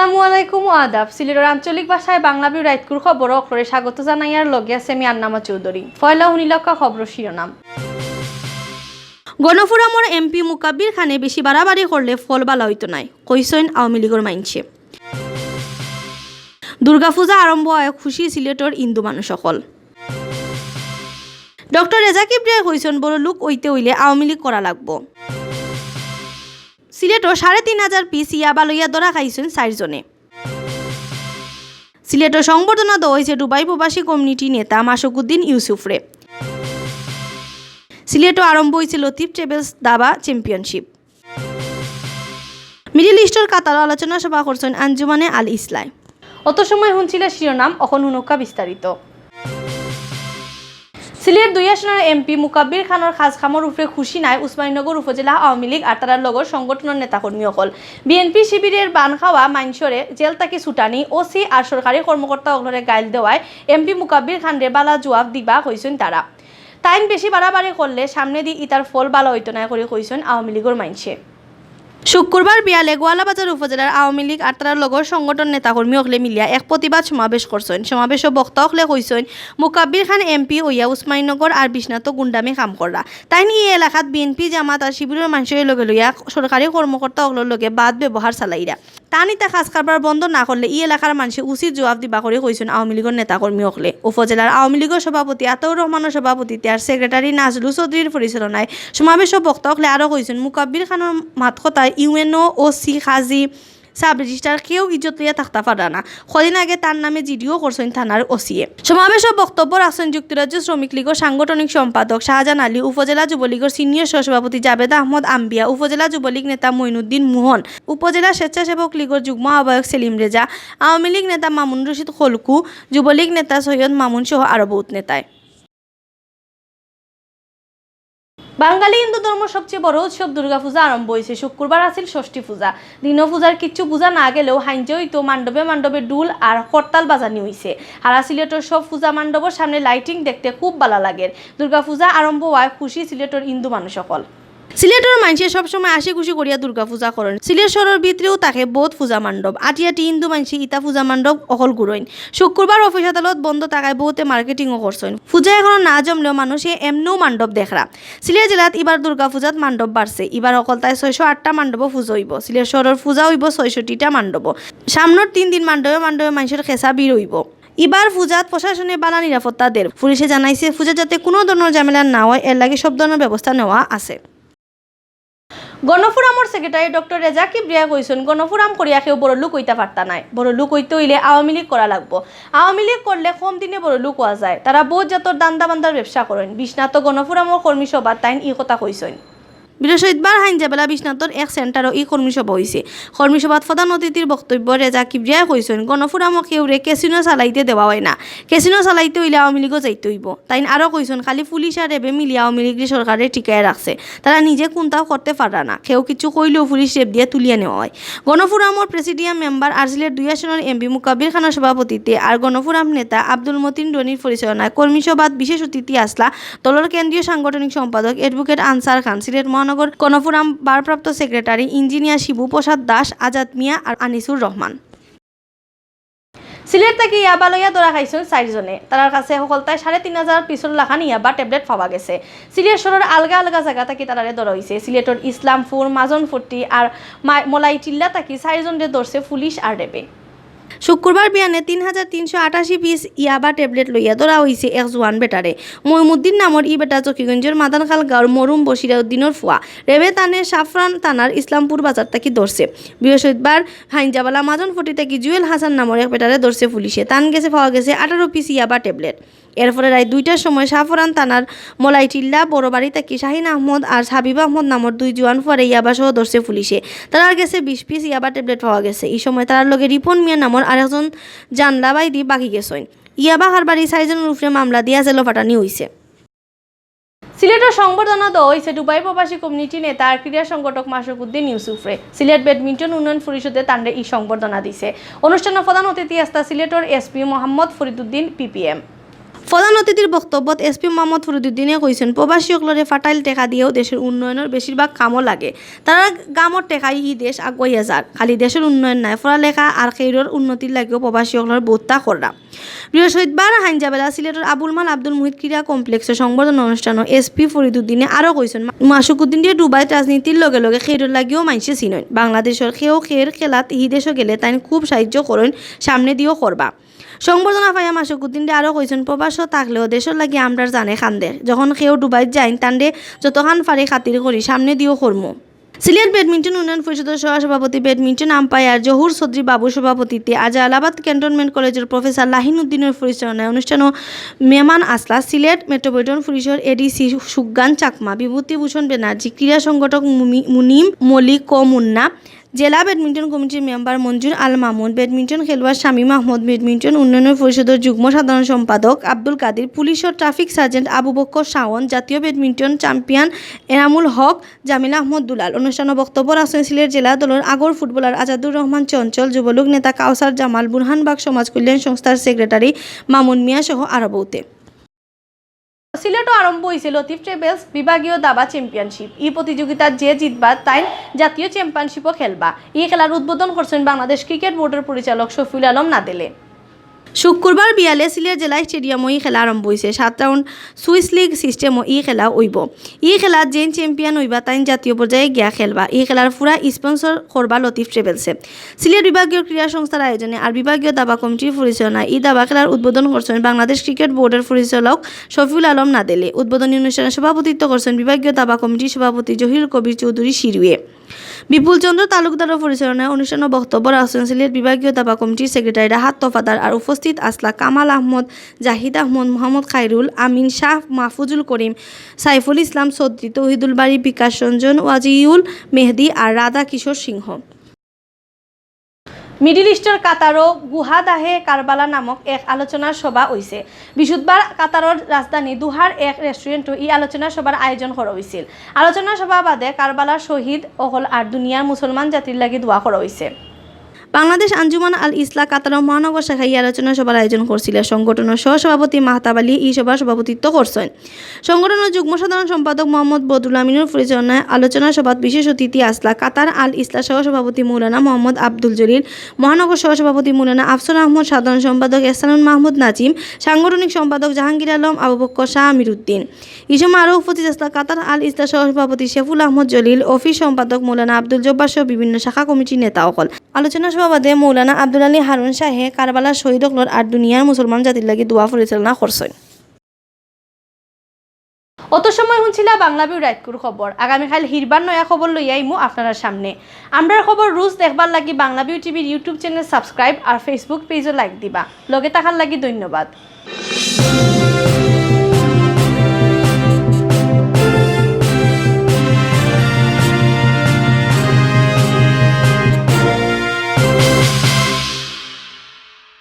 আসসালামু আলাইকুম ও আদাব। সিলেটের আঞ্চলিক ভাষায় বাংলাভিউ রাইতকুর খবর অক্ষরে স্বাগত জানাইয়ার লগে আছে আমি আন্নামা চৌধুরী। ফয়লা হুনিলক্কা খবর শিরোনাম। গণফোরামর এমপি মুকাব্বির খানে বেশি বাড়াবাড়ি করলে ফল বালা হইতো নাই, কইসেন আওয়ামী লীগের মাইনছে। দুর্গাপূজা আরম্ভ হয় খুশি সিলেটর হিন্দু মানুষ সকল। ডক্টর রেজা কিবরিয়া কইসেন বড় লোক হইতে হইলে আওয়ামী লীগ করা লাগবো। সিলেটর ৩,৫০০ পিস ইয়াবা লইয়া ধরা খাইছেন ৪ জনে। সিলেটর সংবর্ধনা দেওয়া হয়েছে দুবাই প্রবাসী কমিউনিটি নেতা মাসুকুদ্দিন ইউসুফরে। সিলেটও আরম্ভ হয়েছে লতিফ ট্রেভেলস দাবা চ্যাম্পিয়নশিপ। মিডিল ইস্টর কাতার আলোচনা সভা করছেন আঞ্জুমানে আল ইসলাম। অত সময় শুনছিল শিরোনাম, এখন হুনক্কা বিস্তারিত। সিলেট ২ আসনের এমপি মুকাব্বির খানের খাস খামর উপরে খুশি নাই উসমানীনগর উপজেলা আওয়ামী লীগ আর তার লগর সংগঠনের নেতাকর্মীসকল। বিএনপি শিবিরের বান খাওয়া মাইনসরে জেল তাকি ছুটানি ওসি আর সরকারি কর্মকর্তা অগ্লরে গাইল দেওয়ায় এমপি মুকাব্বির খানরে বালা জবাব দিবা কইছেন তারা। তাইন বেশি বাড়াবাড়ি করলে সামনে দিয়ে ইতার ফল বালা হইতো না করে কইছেন আওয়ামী লীগের মাইনসে। শুক্রবার বিয়ালে গোয়ালাবাজার উপজেলার আওয়ামী লীগ আর তার লগর সংগঠন নেতাকর্মী হকলে মিলিয়া এক প্রতিবাদ সমাবেশ করছেন। সমাবেশে বক্তা হকলে কইছেন মুকাব্বির খান এমপি হইয়া উসমানীনগর আর বিশ্বনাথ গুন্ডামি কাম করা। তাই এই এলাকাত বিএনপি জামাত আর শিবিরের মানুষের লগে লইয়া সরকারি কর্মকর্তা হকলের লগে বাদ ব্যবহার চালাইরা। টান ইতা কাজ কারবার বন্ধ না করলে এই এলাকার মানুষের উচিত জবাব দিবা করে কইছেন আওয়ামী লীগের নেতাকর্মী হকলে। উপজেলার আওয়ামী লীগের সভাপতি আতাউর রহমানের সভাপতিত্বে আর সেক্রেটারি নাজলু চৌধুরীর পরিচালনায় সমাবেশে বক্তা হকলে আরও কইছেন মুকাব্বির খানের মাত কথায় ইউএনও ওসি খাজি সাব রেজিস্ট্রার কেউ ইজ্জত লইয়া থাকতে পারে না। কদিন আগে তার নামে জিডিও করছেন থানার ওসিএ। সমাবেশে বক্তব্য রাখছেন যুক্তরাজ্য শ্রমিক লীগের সাংগঠনিক সম্পাদক শাহজাহান আলী, উপজেলা যুবলীগের সিনিয়র সহসভাপতি জাবেদ আহমদ আম্বিয়া, উপজেলা যুবলীগ নেতা মইনুদ্দিন মোহন, উপজেলা স্বেচ্ছাসেবক লীগের যুগ্ম আহ্বায়ক সেলিম রেজা, আওয়ামী লীগ নেতা মামুন রশিদ খলকু, যুবলীগ নেতা সৈয়দ মামুন সহ আরও বহুত নেতায়। বাঙালি হিন্দু ধর্ম সবচেয়ে বড় উৎসব দুর্গাপূজা আরম্ভ হয়েছে। শুক্রবার আছিল ষষ্ঠী পূজা। দিন পূজার কিচ্ছু পূজা না গেলেও হাইঞ্জই তো মান্ডবে মান্ডবে ডুল আর করতাল বাজানি হয়েছে। হারা সিলেটের সব পূজা মান্ডবের সামনে লাইটিং দেখতে খুব ভালো লাগে। দুর্গাপূজা আরম্ভ হয় খুশি সিলেটের হিন্দু মানুষ সকল। সিলেটের মানুষের সবসময় আসি খুশি করিয়া দুর্গাপূজা করেন। সিলেট শহরের ভিতরেও থাকে বহুত পূজা মণ্ডপ। আটিয়াটি হিন্দু মানুষ ইতা পূজা মণ্ডপ অকল ঘুরইন। শুক্রবার অফিস আদালত বন্ধ থাকায় বহুতে মার্কেটিংও করছেন। পূজা এখনো না জমলেও মানুষে এমনিও মণ্ডপ দেখরা। সিলেট জেলাত এবার দুর্গাপূজাত মণ্ডপ বাড়ছে। এবার অকল তাই ৬০৮টা মণ্ডপও পুজো হইব। সিলেট শহরের পূজা হইব ৬৬টা মণ্ডপ। সামনের ৩ দিন মণ্ডপে মণ্ডপে মানুষের খেসা ভিড় হইব। এবার পূজাত প্রশাসনে বালা নিরাপত্তা দের। পুলিশে জানাইছে পূজা যাতে কোনো ধরনের ঝামেলা না হয় এর লাগে সব ধরনের ব্যবস্থা নেওয়া আছে। গণফোরামর সেক্রেটারি ডক্টর রেজা কিবরিয়া কইছেন গণফোরাম করিয়া কেউ বড় লোক হইতে পারতা নাই। বড় লোক হইতে হইলে আওয়ামী লীগ করা লাগবো। আওয়ামী লীগ করলে কম দিনে বড় লোক হওয়া যায়। তারা বহুত জাতর দান্দা বান্দার ব্যবসা করেন। বিশ্বনাথ গণফোরামর কর্মী সভা তাইন এই কথা কইছেন। বৃহস্পতিবার হাইনজাবেলা বিশ্বনাথর এক সেন্টারও এই কর্মীসভা হয়েছে। কর্মীসভাত প্রধান অতিথির বক্তব্য রেজা কিবরিয়া কইছেন গণফোরামক কেউরে কেসিনো চালাইতে দেওয়া হয় না। কেসিনো চালাইতে হইলে আওয়ামী লীগও যাইতে হইব। তাই আরও কইছেন খালি পুলিশ আর রেবে মিলিয়ে আওয়ামী লীগ সরকারে টিকায় রাখছে। তারা নিজে কোনটাও করতে পারে না। কেউ কিছু কইলেও পুলিশ রেপ দিয়ে তুলিয়ে নেওয়া হয়। গণফোরামর প্রেসিডিয়াম মেম্বার আর সিলেট ২ আসনের এমপি মুকাব্বির খানের সভাপতিত্বে আর গণফোরাম নেতা আব্দুল মতিন রনির পরিচালনায় কর্মীসভাত বিশেষ অতিথি আসলা দলের কেন্দ্রীয় সাংগঠনিক সম্পাদক অ্যাডভোকেট আনসার খান, সিলেট মহানগর গণফোরাম ভারপ্রাপ্ত সেক্রেটারি ইঞ্জিনিয়ার শিবু প্রসাদ দাস, আজাদ মিয়া আর আনিসুর রহমান। সিলেট থেকে ইয়াবা লইয়া ধরা খাইছেন ৪ জনে। তার কাছে সকলতায় ৩,৫০০ পিছল লাখান ইয়াবা ট্যাবলেট পাওয়া গেছে। সিলেট শহরের আলগা আলগা জায়গা থেকে তারারে ধরা হয়েছে। সিলেটের ইসলামপুর, মাজনফুটি আর মলাইটিল্লা থাকি ৪ জনরে ধরছে পুলিশ আর রেবে। শুক্রবার বিয়ানে ৩,৩৮৮ পিস ইয়াবা ট্যাবলেট লইয়া ধরা হয়েছে এক জোয়ান বেটারে। মইমুদ্দিন নামর ই বেটা চকিগঞ্জের মাদানখাল গাঁওর মরুম বসিরাউদ্দিনের ফুয়া। রেবে তানে সাফরান থানার ইসলামপুর বাজার থেকে ধরছে। বৃহস্পতিবার হাইনজাবালা মাজনফটি থেকে জুয়েল হাসান নামর এক বেটারে ধরছে পুলিশে। তান গেছে পাওয়া গেছে ১৮ পিস ইয়াবা ট্যাবলেট। এরপরে রায় ২টার সময় সাফরান থানার মলাইটিল্লা বড়বাড়ি থেকে শাহিন আহমদ আর হাবিব আহমদ নামর ২ জোয়ান ফুয়ারে ইয়াবা সহ ধরছে পুলিশে। তার গেছে ২০ পিস ইয়াবা ট্যাবলেট পাওয়া গেছে। এই সময় তার লগে রিপন মিয়া নামর আরেকজন জানলা বাইদি বাকি গেছেন। ইয়াবা হারবাড়ি ৪ জনের উপরে মামলা দিয়া জেল ফাটানি হয়েছে। সিলেটের সংবর্ধনা দেওয়া হয়েছে দুবাই প্রবাসী কমিউনিটি নেতা আর ক্রীড়া সংগঠক মাসুকুদ্দিন ইউসুফরে। সিলেট ব্যাডমিন্টন উন্নয়ন পরিষদে তান্ডে এই সংবর্ধনা দিছে। অনুষ্ঠানের প্রধান অতিথি আসতা সিলেটের এসপি মোহাম্মদ ফরিদুদ্দিন পিপিএম। প্রধান অতিথির বক্তব্যত এসপি মোহাম্মদ ফরিদুদ্দিনে কইছেন প্রবাসীসকলরে ফাটাইল টেকা দিয়েও দেশের উন্নয়নের বেশিরভাগ কামও লাগে তারা গামর টেকাই ই দেশ আগুয়াইয়া যার খালি দেশের উন্নয়ন নাই পড়ালেখা আর খেইরর উন্নতির লাগেও প্রবাসীসকলের বোধতা করা বৃহস্পতিবার হাইনজাবেলা সিলেটের আবুল মাল আব্দুল মুহিত ক্রীড়া কমপ্লেক্সের সংবর্ধনা অনুষ্ঠানে এসপি ফরিদুদ্দিনে আরও কইছেন মাসুকুদ্দিন দিয়ে ডুবাইত রাজনীতির লগে লগে খেইরর লাগেও মাইসে চিনইন বাংলাদেশের খেয়ের খেলাত ই দেশও গেলে তাই খুব সাহায্য করেন সামনে দিয়েও করবা সংবর্ধনা পাইয়া মাসুকুদ্দিন দে আরও কইছেন প্রবাসও থাকলেও দেশের লাগি আমরা জানে খান্দে যখন কেউ ডুবাইত যাইন তান্ডে যতখান ফারে খাতির করি সামনে দিয়েও করমু সিলেট ব্যাডমিন্টন উন্নয়ন পরিষদের সহসভাপতি ব্যাডমিন্টন আম্পায়ার জহুর চৌধুরী বাবু সভাপতিত্বে আজ আলাহাবাদ ক্যান্টনমেন্ট কলেজের প্রফেসর লাহিন উদ্দিনের পরিচালনায় অনুষ্ঠানে মেহমান আসলা সিলেট মেট্রোপলিটন পুলিশের এডিসি সুজ্ঞান চাকমা বিভূতিভূষণ ব্যানার্জি ক্রীড়া সংগঠক মুনিম মলিক মুন্না জেলা ব্যাডমিন্টন কমিটির মেম্বার মঞ্জুর আল মামুন ব্যাডমিন্টন খেলোয়াড় শামীম আহমদ ব্যাডমিন্টন উন্নয়ন পরিষদের যুগ্ম সাধারণ সম্পাদক আব্দুল কাদির পুলিশের ট্রাফিক সার্জেন্ট আবু বক্কর শাওন জাতীয় ব্যাডমিন্টন চ্যাম্পিয়ন এনামুল হক জামিল আহমদ দুলাল অনুষ্ঠানে বক্তব্য রাখছেন সিলেট জেলা দলের আগর ফুটবলার আজাদুর রহমান চঞ্চল যুবলীগ নেতা কাউসার জামাল বুরহানবাগ সমাজ কল্যাণ সংস্থার সেক্রেটারি মামুন মিয়া সহ আরো বহুতে সিলেটও আরম্ভ হয়েছে লতিফ ট্রেভেলস বিভাগীয় দাবা চ্যাম্পিয়নশিপ এই প্রতিযোগিতার যে জিতবা তাই জাতীয় চ্যাম্পিয়নশিপও খেলবা এই খেলার উদ্বোধন করছেন বাংলাদেশ ক্রিকেট বোর্ডের পরিচালক শফিউল আলম নাদেলে শুক্রবার বিয়ালে সিলেট জেলা স্টেডিয়ামও এই খেলা আরম্ভ হয়েছে 7 রাউন্ড সুইস লিগ সিস্টেমও এই খেলা হইব এই খেলা যে চ্যাম্পিয়ন হইবা তাই জাতীয় পর্যায়ে গিয়া খেলবা এই খেলার পুরা স্পন্সর করবা লতিফ ট্রেভেলসে সিলেট বিভাগীয় ক্রীড়া সংস্থার আয়োজনে আর বিভাগীয় দাবা কমিটির পরিচালনায় এই দাবা খেলার উদ্বোধন করছেন বাংলাদেশ ক্রিকেট বোর্ডের পরিচালক শফিউল আলম নাদেলে উদ্বোধনী অনুষ্ঠানে সভাপতিত্ব করছেন বিভাগীয় দাবা কমিটির সভাপতি জহির কবির চৌধুরী শিরুয়ে বিপুল চন্দ্র তালুকদারের পরিচালনায় অনুষ্ঠানে বক্তব্য রাখছেন সিলেট বিভাগীয় দাবা কমিটির সেক্রেটারি রাহাত তফাদার আর উপস্থিত আসলা কামাল আহমদ জাহিদ আহমদ মোহাম্মদ খায়রুল আমিন শাহ মাহফুজুল করিম সাইফুল ইসলাম চৌধুরী তৌহিদুল বাড়ি বিকাশ রঞ্জন ওয়াজিউল মেহেদি আর রাধা কিশোর সিংহ মিডিল ইস্টের কাতারও গুহাদাহে কারবালা নামক এক আলোচনা সভা হয়েছে বৃহস্পতিবার কাতারের রাজধানী দুহার এক রেস্টুরেন্টও এই আলোচনা সভার আয়োজন করা হয়েছিল আলোচনা সভা বাদে কারবালার শহীদ অকল আর দুনিয়ার মুসলমান জাতির লাগি দোয়া করা হয়েছে বাংলাদেশ আঞ্জুমান আল ইসলাহ কাতার মহানগর শাখায় আলোচনা সভার আয়োজন করছিল সংগঠনের সহসভাপতি মাহতাব আলী এই সভার সভাপতিত্ব করছেন সংগঠনের যুগ্ম সাধারণ সম্পাদক মোহাম্মদ বদরুল আমিনুর পরিচালনায় আলোচনা সভাত বিশেষ অতিথি আসলা কাতার আল ইসলাহ সহসভাপতি মৌলানা মোহাম্মদ আব্দুল জলিল মহানগর সহসভাপতি মৌলানা আফসর আহমদ সাধারণ সম্পাদক এহসানুল মাহমুদ নাজিম সাংগঠনিক সম্পাদক জাহাঙ্গীর আলম আবু বক্কর শাহ আমিরুদ্দিন এই সময় আরও উপস্থিত আসলা কাতার আল ইসলাহ সহসভাপতি শেফুল আহমদ জলিল অফিস সম্পাদক মৌলানা আব্দুল জব্বার সহ বিভিন্ন শাখা কমিটির নেতা অকল আলোচনা সভাবাদে মৌলানা আব্দুল আলী হারুন শাহে কারবালার শহীদ অকলর আর দুনিয়ার মুসলমান জাতির লাগি দোয়া পরিচালনা করছেন অত সময় শুনছিলা বাংলাভিউ রাইটকুর খবর আগামীকাল হিরবার নয়া খবর লইয়া আইমু আপনার সামনে আমরার খবর রোজ দেখবার লাগি বাংলাভিউ টিভির ইউটিউব চ্যানেল সাবস্ক্রাইব আর ফেসবুক পেজও লাইক দিবা লগে থাকার লাগি ধন্যবাদ।